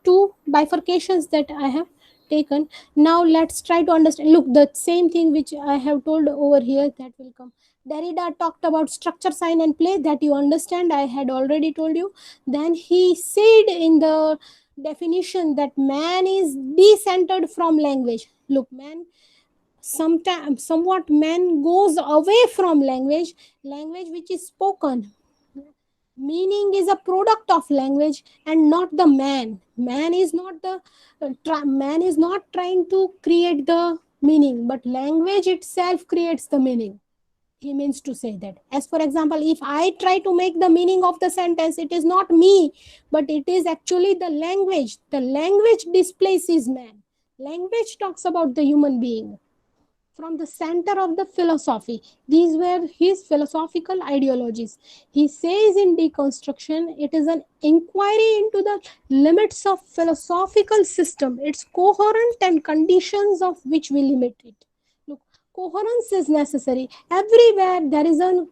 two bifurcations that I have taken. Now let's try to understand. Look, the same thing which I have told over here, that will come. Derrida talked about structure, sign, and play. That you understand, I had already told you. Then he said in the definition that man is decentered from language. Look, man, sometimes somewhat man goes away from language which is spoken. Meaning is a product of language and not the man. Man is not the man is not trying to create the meaning, but language itself creates the meaning. He means to say that, as for example, if I try to make the meaning of the sentence, it is not me, but it is actually the language. The language displaces man. Language talks about the human being from the center of the philosophy. These were his philosophical ideologies. He says in Deconstruction, it is an inquiry into the limits of philosophical system, its coherent and conditions of which we limit it. Look, coherence is necessary. Everywhere there is an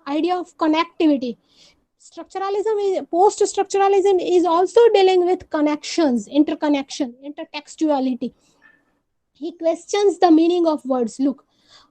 idea of connectivity. Post-structuralism is also dealing with connections, interconnection, intertextuality. He questions the meaning of words. Look,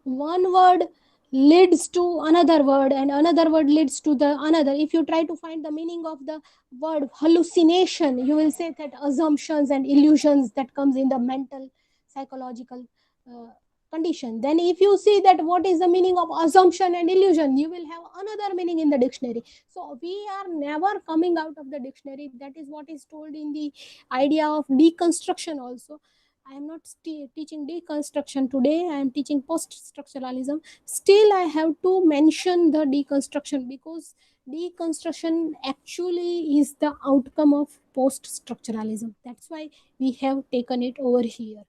one word leads to another word and another word leads to the another. If you try to find the meaning of the word hallucination, you will say that assumptions and illusions that comes in the mental psychological uh, condition. Then if you see that what is the meaning of assumption and illusion, you will have another meaning in the dictionary. So we are never coming out of the dictionary. That is what is told in the idea of deconstruction also. I am not teaching deconstruction today. I am teaching post-structuralism. Still, I have to mention the deconstruction because deconstruction actually is the outcome of post-structuralism. That's why we have taken it over here.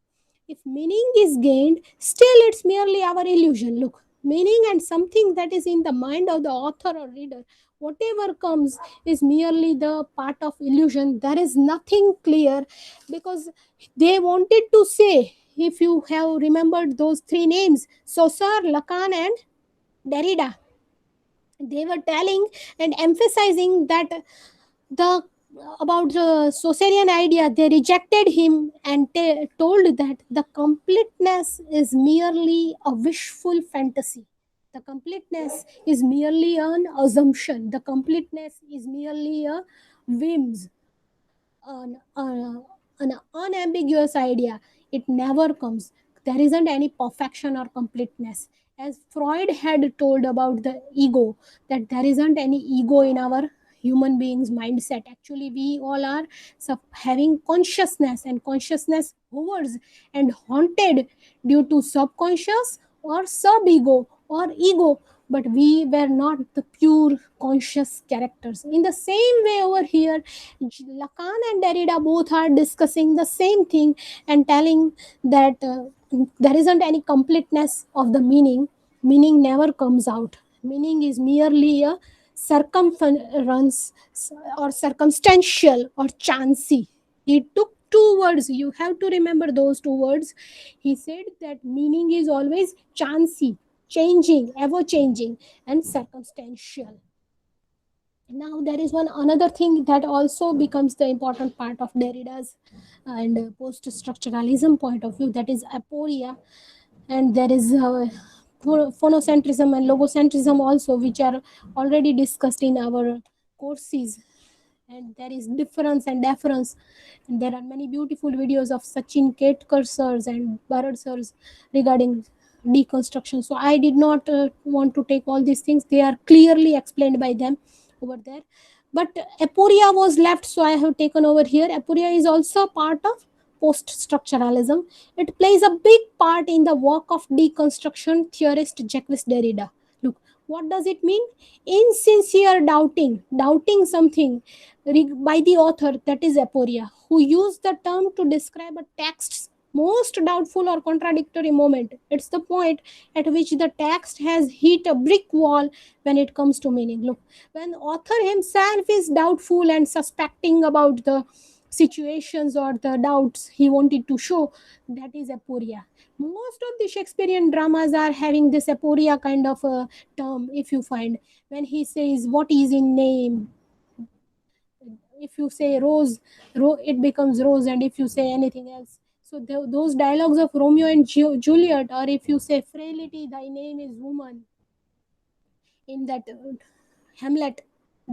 If meaning is gained, still it's merely our illusion. Look, meaning and something that is in the mind of the author or reader, whatever comes is merely the part of illusion. There is nothing clear because they wanted to say, if you have remembered those three names, Saussure, Lacan, and Derrida, they were telling and emphasizing that the about the Saussurian idea, they rejected him and told that the completeness is merely a wishful fantasy. The completeness is merely an assumption. The completeness is merely a whims, an an unambiguous idea. It never comes. There isn't any perfection or completeness. As Freud had told about the ego, that there isn't any ego in our human beings mindset. Actually, we all are having consciousness, and consciousness hovers and haunted due to subconscious or sub ego or ego, but we were not the pure conscious characters. In the same way, over here, Lacan and Derrida both are discussing the same thing and telling that there isn't any completeness of the meaning. Meaning never comes out. Meaning is merely a circumference or circumstantial or chancy. He took two words. You have to remember those two words. He said that meaning is always chancy, changing, ever changing, and circumstantial. Now there is one another thing that also becomes the important part of Derrida's and post-structuralism point of view, that is aporia. And there is phonocentrism and logocentrism also, which are already discussed in our courses. And there is difference and deference, and there are many beautiful videos of Sachin Ketkar sirs and Bharat sirs regarding deconstruction. So I did not want to take all these things. They are clearly explained by them over there. But aporia was left, so I have taken over here. Aporia is also part of post structuralism. It plays a big part in the work of deconstruction theorist Jacques Derrida. Look, what does it mean? Insincere doubting something by the author, that is aporia, who used the term to describe a text's most doubtful or contradictory moment. It's the point at which the text has hit a brick wall when it comes to meaning. Look, when author himself is doubtful and suspecting about the situations or the doubts he wanted to show, that is aporia. Most of the Shakespearean dramas are having this aporia kind of a term. If you find, when he says what is in name, if you say rose, it becomes rose, and if you say anything else, so those dialogues of Romeo and Juliet, or if you say frailty thy name is woman, in that Hamlet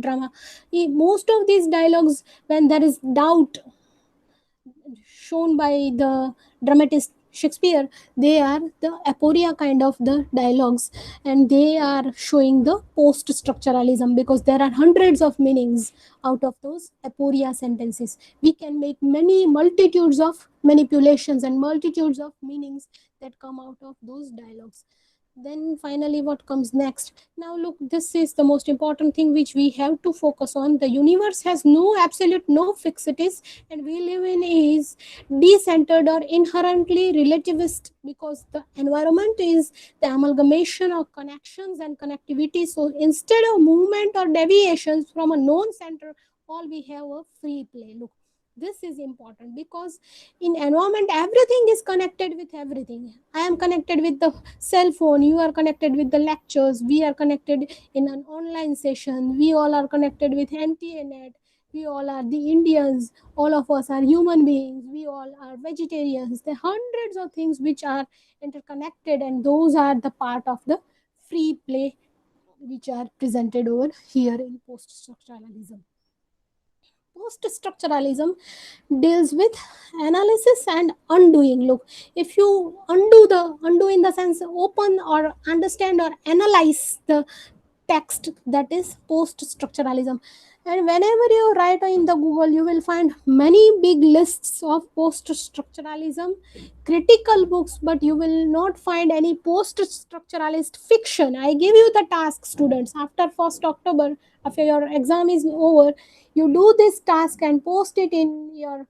drama, most of these dialogues, when there is doubt shown by the dramatist Shakespeare, they are the aporia kind of the dialogues, and they are showing the post structuralism, because there are hundreds of meanings out of those aporia sentences. We can make many multitudes of manipulations and multitudes of meanings that come out of those dialogues. Then finally, what comes next? Now look, this is the most important thing which we have to focus on. The universe has no absolute, no fixities, and we live in is decentered or inherently relativist, because the environment is the amalgamation of connections and connectivity. So instead of movement or deviations from a known center, all we have a free play. Look, this is important, because in environment everything is connected with everything. I am connected with the cell phone, you are connected with the lectures, we are connected in an online session, we all are connected with NTA-net, we all are the Indians, all of us are human beings, we all are vegetarians. There are hundreds of things which are interconnected, and those are the part of the free play which are presented over here in post structuralism. Post structuralism deals with analysis and undoing. Look, if you undo in the sense open or understand or analyze the text, that is post structuralism. And whenever you write in the Google, you will find many big lists of post structuralism critical books, but you will not find any post structuralist fiction. I give you the task, students, after 1st October, after your exam is over, you do this task and post it in your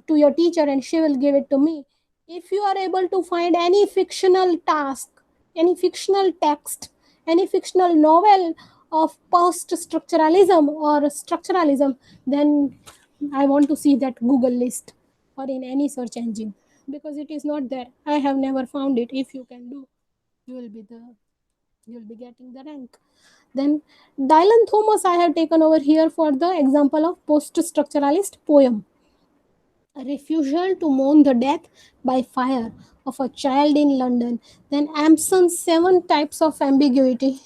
to your teacher, and she will give it to me. If you are able to find any fictional task, any fictional text, any fictional novel of post structuralism or structuralism, then I want to see that Google list or in any search engine, because it is not there. I have never found it. If you can do, you will be the you'll be getting the rank. Then Dylan Thomas I have taken over here for the example of post structuralist poem. A refusal to mourn the death by fire of a child in London. Then Amson's Seven Types of Ambiguity,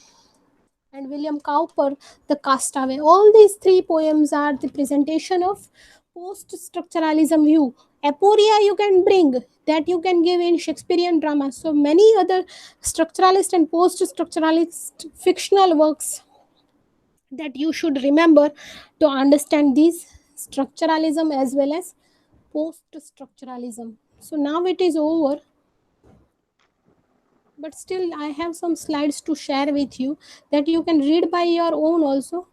and William Cowper, The Castaway. All these three poems are the presentation of post structuralism view. Aporia you can bring, that you can give in Shakespearean drama. So many other structuralist and post structuralist fictional works that you should remember to understand these structuralism as well as post structuralism. So now it is over, but still I have some slides to share with you that you can read by your own also.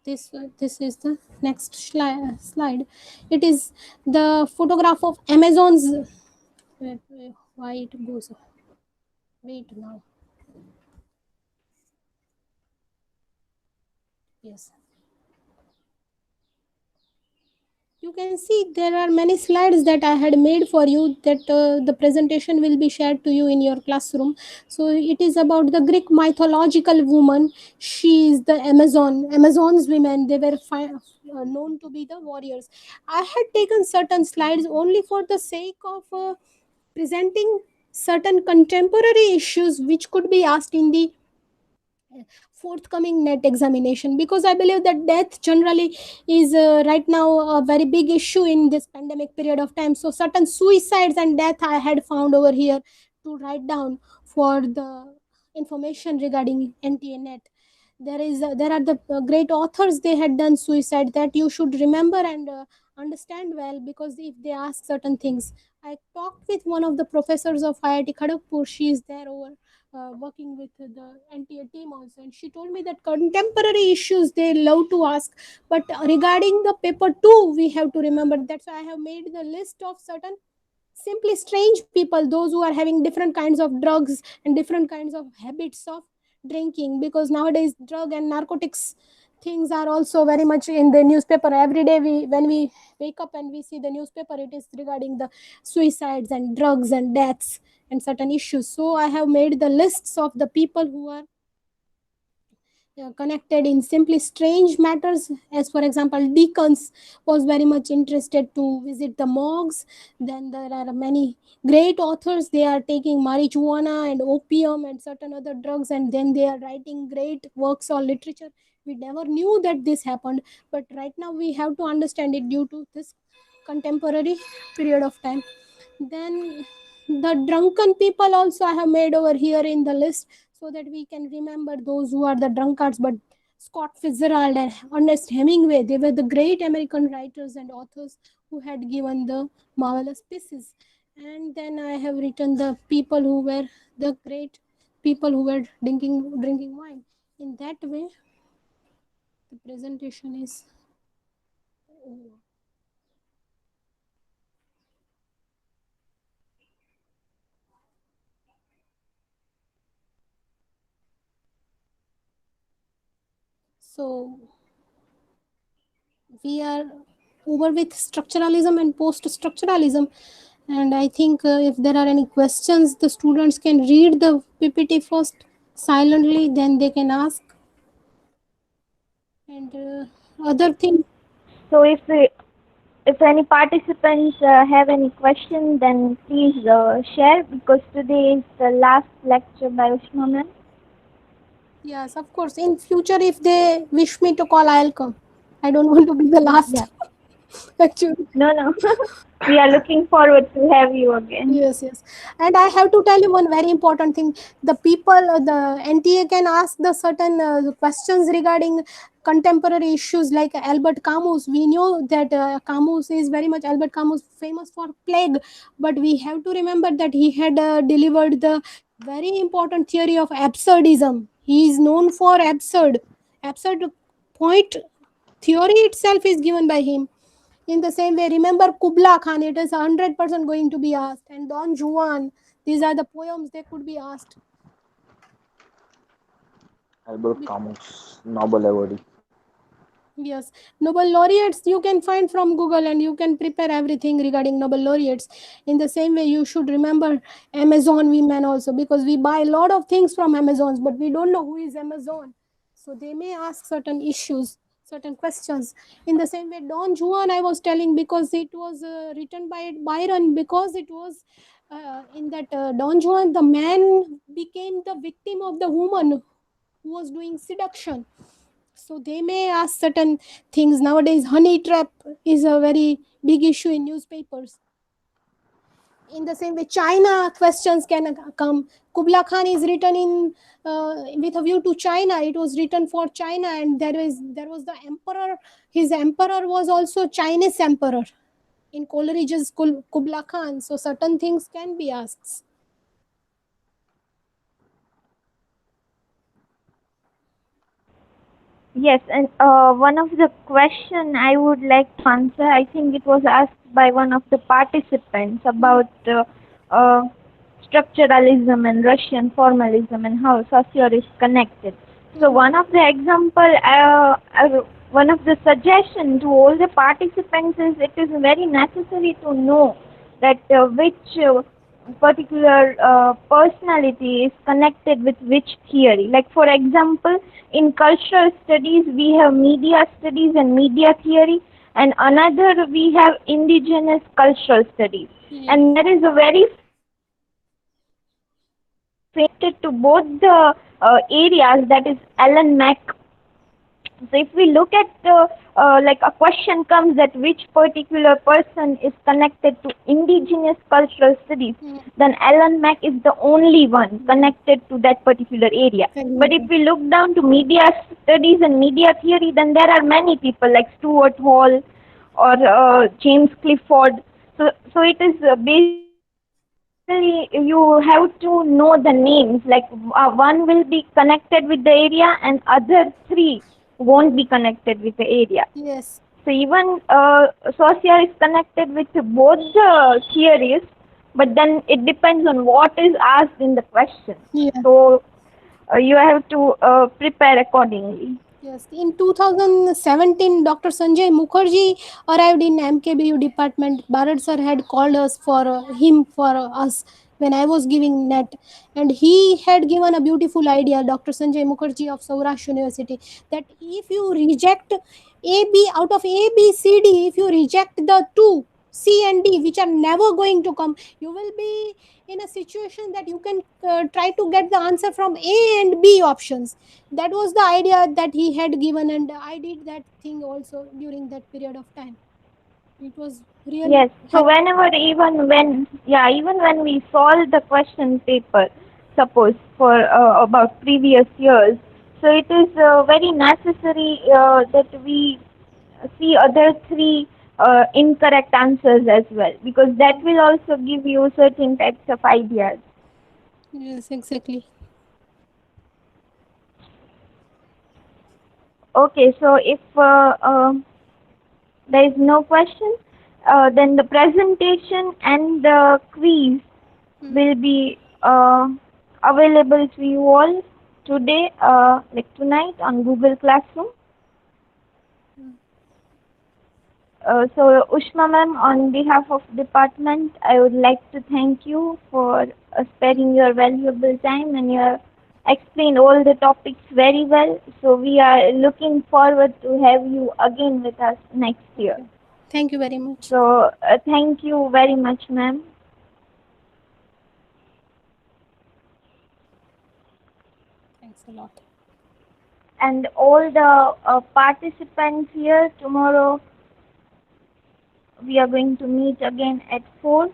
This is the next slide. It is the photograph of Amazon's. Why it goes? Wait now. Yes. You can see there are many slides that I had made for you, that the presentation will be shared to you in your classroom. So it is about the Greek mythological woman. She is the Amazon's women. They were known to be the warriors. I had taken certain slides only for the sake of presenting certain contemporary issues which could be asked in the forthcoming net examination, because I believe that death generally is right now a very big issue in this pandemic period of time. So certain suicides and death I had found over here to write down for the information regarding NTA net. There are the great authors, they had done suicide, that you should remember and understand well, because if they ask certain things. I talked with one of the professors of IIT Kharagpur. She is there over working with the NTA team also, and she told me that contemporary issues they love to ask, but regarding the paper 2 we have to remember. That's why I have made the list of certain simply strange people, those who are having different kinds of drugs and different kinds of habits of drinking, because nowadays drug and narcotics things are also very much in the newspaper every day. When we wake up and we see the newspaper, it is regarding the suicides and drugs and deaths and certain issues. So I have made the lists of the people who are connected in simply strange matters. As for example, Deacons was very much interested to visit the morgues. Then there are many great authors, they are taking marijuana and opium and certain other drugs, and then they are writing great works or literature. We never knew that this happened, but right now we have to understand it due to this contemporary period of time. Then the drunken people also I have made over here in the list, so that we can remember those who are the drunkards. But Scott Fitzgerald and Ernest Hemingway, they were the great American writers and authors who had given the marvelous pieces. And then I have written the people who were the great people who were drinking wine. In that way, the presentation is over. So we are over with structuralism and post structuralism, and I think if there are any questions, the students can read the PPT first silently, then they can ask. And other thing, So if any participants have any question, then please share, because today is the last lecture by Ushma ma'am. yes, of course, in future if they wish me to call, I'll come. I don't want to be the last. Yeah. Actually, No. We are looking forward to have you again. yes. And I have to tell you one very important thing. The people, the NTA can ask the certain questions regarding contemporary issues like Albert Camus. We know that Camus is very much, Albert Camus famous for plague, but we have to remember that he had delivered the very important theory of absurdism. He is known for absurd point theory itself is given by him. In the same way, remember Kubla Khan, it is 100% going to be asked. And Don Juan, these are the poems they could be asked. Albert Camus, Nobel awardee. Yes, Nobel laureates you can find from Google, and you can prepare everything regarding Nobel laureates. In the same way, you should remember Amazon women also, because we buy a lot of things from Amazons, but we don't know who is Amazon. So they may ask certain issues, certain questions. In the same way, Don Juan, I was telling, because it was written by Byron, because it was in that Don Juan, the man became the victim of the woman who was doing seduction. So they may ask certain things. Nowadays, honey trap is a very big issue in newspapers. In the same way, China questions can come. Kubla Khan is written in with a view to China. It was written for China, and there was the emperor. His emperor was also Chinese emperor in Coleridge's Kubla Khan. So certain things can be asked. Yes, and one of the question I would like to answer, I think it was asked by one of the participants about uh, structuralism and Russian formalism and how Saussure is connected. So one of the suggestion to all the participants is it is very necessary to know that which particular personality is connected with which theory. Like for example, in cultural studies we have media studies and media theory, and another we have indigenous cultural studies. And there is a very related to both the areas, that is Alan Mack. So if we look at like a question comes that which particular person is connected to indigenous cultural studies, then Alan Mack is the only one connected to that particular area. But if we look down to media studies and media theory, then there are many people like Stuart Hall or James Clifford. So it is basically you have to know the names. Like one will be connected with the area, and other three won't be connected with the area. Yes. So even Saussure is connected with both the theories, but then it depends on what is asked in the question. Yeah. So you have to prepare accordingly. Yes, in 2017, Dr. Sanjay Mukherjee arrived in MKBU department. Bharat sir had called us for us when I was giving net, and he had given a beautiful idea, Dr. Sanjay Mukherjee of Saurashtra University, that if you reject AB out of A, B, C, D, if you reject the two C and D, which are never going to come, you will be in a situation that you can try to get the answer from A and B options. That was the idea that he had given, and I did that thing also during that period of time. It was really Yes. So whenever, even when we solve the question paper, suppose for about previous years, so it is very necessary that we see other three incorrect answers as well, because that will also give you certain types of ideas. yes, exactly. Okay, so if there is no question, then the presentation and the quiz will be available to you all today, like tonight on Google Classroom. So Ushma ma'am, on behalf of department, I would like to thank you for sparing your valuable time, and you have explained all the topics very well. So we are looking forward to have you again with us next year. Thank you very much. So thank you very much, ma'am. Thanks a lot. And all the participants here, tomorrow we are going to meet again at 4.